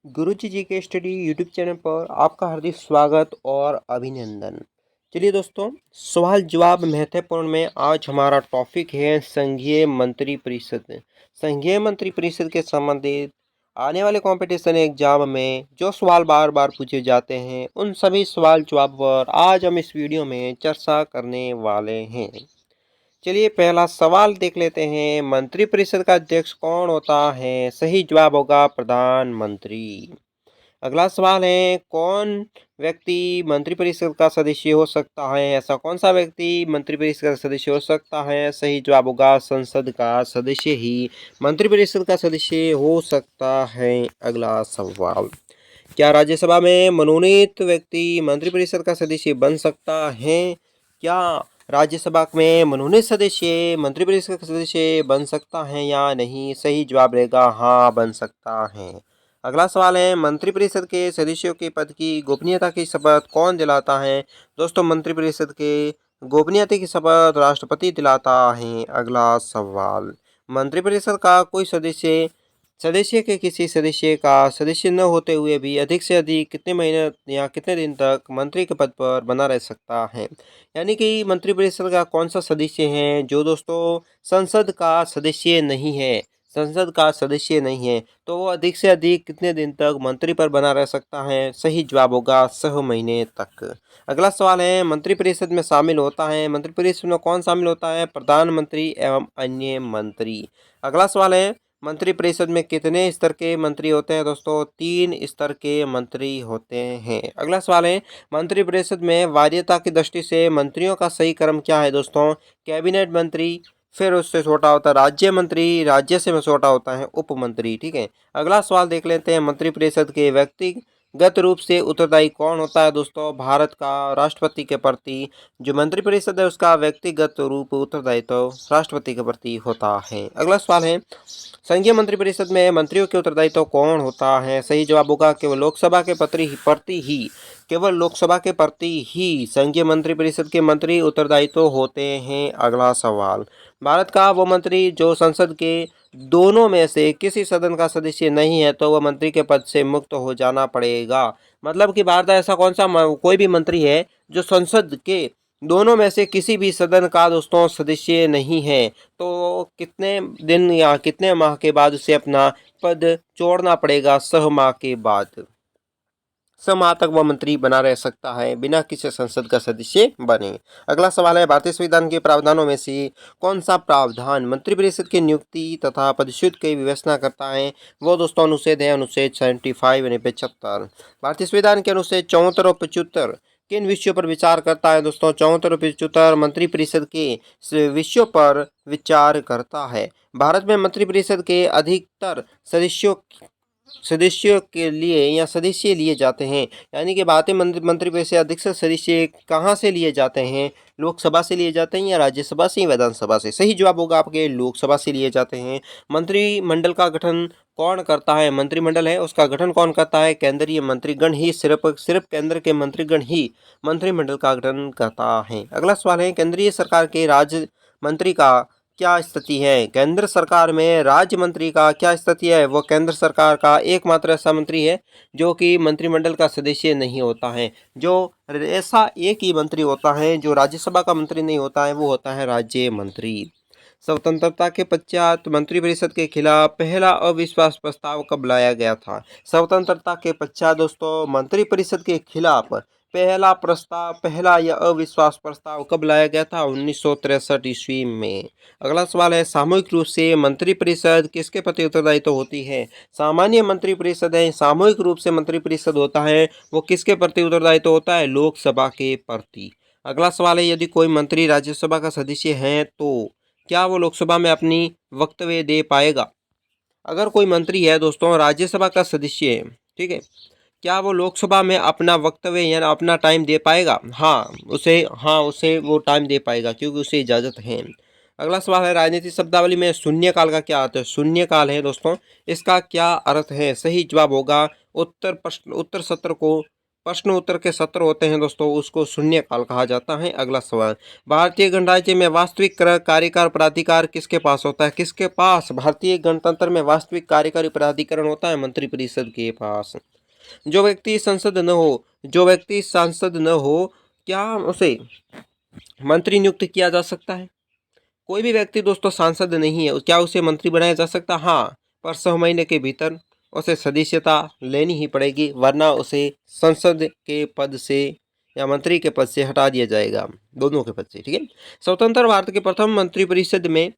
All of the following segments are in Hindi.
गुरुजी जी के स्टडी यूट्यूब चैनल पर आपका हार्दिक स्वागत और अभिनंदन। चलिए दोस्तों, सवाल जवाब महत्वपूर्ण में आज हमारा टॉपिक है संघीय मंत्री परिषद। संघीय मंत्री परिषद के संबंधित आने वाले कंपटीशन एग्जाम में जो सवाल बार बार पूछे जाते हैं, उन सभी सवाल जवाब पर आज हम इस वीडियो में चर्चा करने वाले हैं। चलिए पहला सवाल देख लेते हैं। मंत्रिपरिषद का अध्यक्ष कौन होता है? सही जवाब होगा प्रधानमंत्री। अगला सवाल है, कौन व्यक्ति मंत्रिपरिषद का सदस्य हो सकता है? ऐसा कौन सा व्यक्ति मंत्रिपरिषद का सदस्य हो सकता है? सही जवाब होगा संसद का सदस्य ही मंत्रिपरिषद का सदस्य हो सकता है। अगला सवाल, क्या राज्यसभा में मनोनीत व्यक्ति मंत्रिपरिषद का सदस्य बन सकता है? क्या राज्यसभा में मनोनीत सदस्य मंत्रिपरिषद का सदस्य बन सकता है या नहीं? सही जवाब रहेगा हाँ, बन सकता है। अगला सवाल है, मंत्रिपरिषद के सदस्यों के पद की गोपनीयता की शपथ कौन दिलाता है? दोस्तों, मंत्रिपरिषद के गोपनीयता की शपथ राष्ट्रपति दिलाता है। अगला सवाल, मंत्रिपरिषद का कोई सदस्य सदस्य के किसी सदस्य का सदस्य न होते हुए भी अधिक से अधिक कितने महीने या कितने दिन तक मंत्री के पद पर बना रह सकता है? यानी कि मंत्रिपरिषद का कौन सा सदस्य है जो दोस्तों संसद का सदस्य नहीं है, संसद का सदस्य नहीं है, तो वो अधिक से अधिक कितने दिन तक मंत्री पर बना रह सकता है? सही जवाब होगा 6 महीने तक। अगला सवाल है, मंत्रिपरिषद में शामिल होता है, मंत्रिपरिषद में कौन शामिल होता है? प्रधानमंत्री एवं अन्य मंत्री। अगला सवाल है, मंत्रिपरिषद में कितने स्तर के मंत्री होते हैं? दोस्तों, 3 स्तर के मंत्री होते हैं। अगला सवाल है, मंत्रिपरिषद में वरीयता की दृष्टि से मंत्रियों का सही क्रम क्या है? दोस्तों, कैबिनेट मंत्री, फिर उससे छोटा होता है राज्य मंत्री, राज्य से छोटा होता है उप मंत्री। ठीक है। अगला सवाल देख लेते हैं, मंत्रिपरिषद के व्यक्तिगत रूप से उत्तरदायी कौन होता है? दोस्तों, भारत का राष्ट्रपति के प्रति जो मंत्रिपरिषद है उसका व्यक्तिगत रूप उत्तरदायित्व तो राष्ट्रपति के प्रति होता है। अगला सवाल है, संघीय मंत्रिपरिषद में मंत्रियों के उत्तरदायित्व कौन होता है? सही जवाब होगा केवल लोकसभा के प्रति ही, केवल लोकसभा के प्रति ही संघीय मंत्रिपरिषद के मंत्री उत्तरदायित्व होते हैं। अगला सवाल, भारत का वो मंत्री जो संसद के दोनों में से किसी सदन का सदस्य नहीं है तो वह मंत्री के पद से मुक्त हो जाना पड़ेगा। मतलब कि भारत ऐसा कौन सा कोई भी मंत्री है जो संसद के दोनों में से किसी भी सदन का दोस्तों सदस्य नहीं है, तो कितने दिन या कितने माह के बाद उसे अपना पद छोड़ना पड़ेगा? 6 माह के बाद। 6 माह तक वह मंत्री बना रह सकता है बिना किसी संसद का सदस्य बने। अगला सवाल है, भारतीय संविधान के प्रावधानों में से कौन सा प्रावधान मंत्रिपरिषद की नियुक्ति तथा पदच्युत की व्यवस्था करता है? वो दोस्तों अनुच्छेद है अनुच्छेद 75 यानी 75। भारतीय संविधान के अनुच्छेद 74 और 75 किन विषयों पर विचार करता है? दोस्तों, 74 और 75 मंत्रिपरिषद के विषयों पर विचार करता है। भारत में मंत्रिपरिषद के अधिकतर सदस्यों के लिए या सदस्य लिए जाते हैं। यानी कि भारतीय मंत्रिपरिषद अधिकतर सदस्य कहाँ से लिए जाते हैं? लोकसभा से लिए जाते हैं या राज्यसभा से, विधानसभा से? सही जवाब होगा आपके लोकसभा से लिए जाते हैं। मंत्रिमंडल का गठन कौन करता है? मंत्रिमंडल है उसका गठन कौन करता है? केंद्रीय मंत्रिगण ही, सिर्फ केंद्र के मंत्रिगण ही मंत्रिमंडल का गठन करता है। अगला सवाल है, केंद्रीय सरकार के राज्य मंत्री का क्या स्थिति है? केंद्र सरकार में राज्य मंत्री का क्या स्थिति है? वो केंद्र सरकार का एकमात्र ऐसा मंत्री है जो कि मंत्रिमंडल का सदस्य नहीं होता है। जो ऐसा एक ही मंत्री होता है जो राज्यसभा का मंत्री नहीं होता है, वो होता है राज्य मंत्री। स्वतंत्रता के पश्चात मंत्रिपरिषद के खिलाफ पहला अविश्वास प्रस्ताव कब लाया गया था? स्वतंत्रता के पश्चात दोस्तों मंत्रिपरिषद के खिलाफ पहला यह अविश्वास प्रस्ताव कब लाया गया था? 1963 ईस्वी में। अगला सवाल है, सामूहिक रूप से मंत्रिपरिषद किसके प्रति उत्तरदायित्व होती है? सामान्य मंत्रिपरिषद है, सामूहिक रूप से मंत्रिपरिषद होता है वो किसके प्रति उत्तरदायित्व होता है? लोकसभा के प्रति। अगला सवाल है, यदि कोई मंत्री राज्यसभा का सदस्य है तो क्या वो लोकसभा में अपनी वक्तव्य दे पाएगा? अगर कोई मंत्री है दोस्तों राज्यसभा का सदस्य है, ठीक है, क्या वो लोकसभा में अपना वक्तव्य या अपना टाइम दे पाएगा? हाँ उसे वो टाइम दे पाएगा क्योंकि उसे इजाज़त है। अगला सवाल है, राजनीतिक शब्दावली में शून्यकाल का क्या अर्थ है? शून्यकाल है दोस्तों, इसका क्या अर्थ है? सही जवाब होगा उत्तर सत्र को प्रश्न उत्तर के सत्र होते हैं दोस्तों, उसको शून्यकाल कहा जाता है। अगला सवाल, भारतीय गणराज्य में वास्तविक कार्यकारी प्राधिकार किसके पास होता है? किसके पास भारतीय गणतंत्र में वास्तविक कार्यकारी प्राधिकरण होता है? मंत्रिपरिषद के पास। जो व्यक्ति सांसद न हो, क्या उसे मंत्री नियुक्त किया जा सकता है? कोई भी व्यक्ति दोस्तों सांसद नहीं है, क्या उसे मंत्री बनाया जा सकता? हाँ, पर 6 महीने के भीतर उसे सदस्यता लेनी ही पड़ेगी, वरना उसे संसद के पद से या मंत्री के पद से हटा दिया जाएगा, दोनों के पद से। ठीक है। स्वतंत्र भारत के प्रथम मंत्रिपरिषद में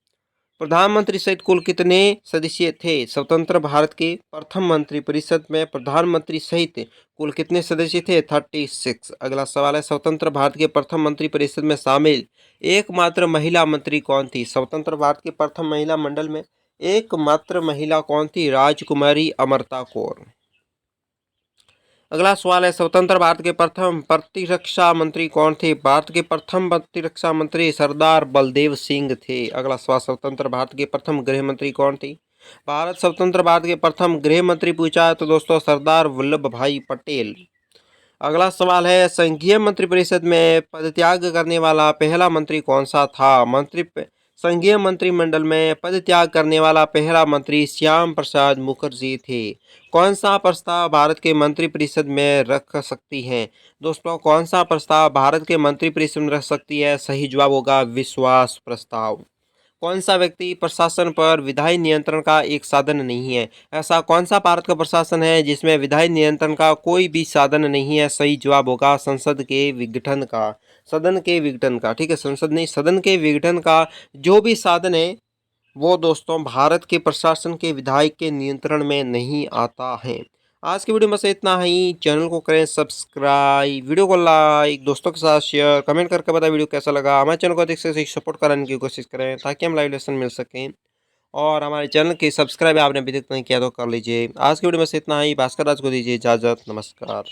प्रधानमंत्री सहित कुल कितने सदस्य थे? स्वतंत्र भारत के प्रथम मंत्रिपरिषद में प्रधानमंत्री सहित कुल कितने सदस्य थे? 36। अगला सवाल है, स्वतंत्र भारत के प्रथम मंत्रिपरिषद में शामिल एकमात्र महिला मंत्री कौन थी? स्वतंत्र भारत के प्रथम महिला मंडल में एकमात्र महिला कौन थी? राजकुमारी अमृता कौर। अगला सवाल है, स्वतंत्र भारत के प्रथम प्रतिरक्षा मंत्री कौन थे? भारत के प्रथम प्रतिरक्षा मंत्री सरदार बलदेव सिंह थे। अगला सवाल, स्वतंत्र भारत के प्रथम गृह मंत्री कौन थे? स्वतंत्र भारत के प्रथम गृह मंत्री पूछा है तो दोस्तों सरदार वल्लभ भाई पटेल। अगला सवाल है, संघीय मंत्रिपरिषद में पदत्याग करने वाला पहला मंत्री कौन सा था? संघीय मंत्रिमंडल में पदत्याग करने वाला पहला मंत्री श्याम प्रसाद मुखर्जी थे। कौन सा प्रस्ताव भारत के मंत्रिपरिषद में रख सकती है? दोस्तों, कौन सा प्रस्ताव भारत के मंत्रिपरिषद में रख सकती है? सही जवाब होगा विश्वास प्रस्ताव। कौन सा व्यक्ति प्रशासन पर विधायी नियंत्रण का एक साधन नहीं है? ऐसा कौन सा भारत का प्रशासन है जिसमें विधायी नियंत्रण का कोई भी साधन नहीं है? सही जवाब होगा संसद के विघटन का, सदन के विघटन का। ठीक है, संसद नहीं, सदन के विघटन का जो भी साधन है वो दोस्तों भारत के प्रशासन के विधायक के नियंत्रण में नहीं आता है। आज की वीडियो में से इतना ही। चैनल को करें सब्सक्राइब, वीडियो को लाइक, दोस्तों के साथ शेयर, कमेंट करके बताएं वीडियो कैसा लगा। हमारे चैनल को अधिक से अधिक सपोर्ट कराने की कोशिश करें ताकि हम लाइव लेसन मिल सकें। और हमारे चैनल की सब्सक्राइब आपने अभी तक नहीं किया तो कर लीजिए। आज की वीडियो में से इतना ही। भास्कर राज को दीजिए इजाज़त। नमस्कार।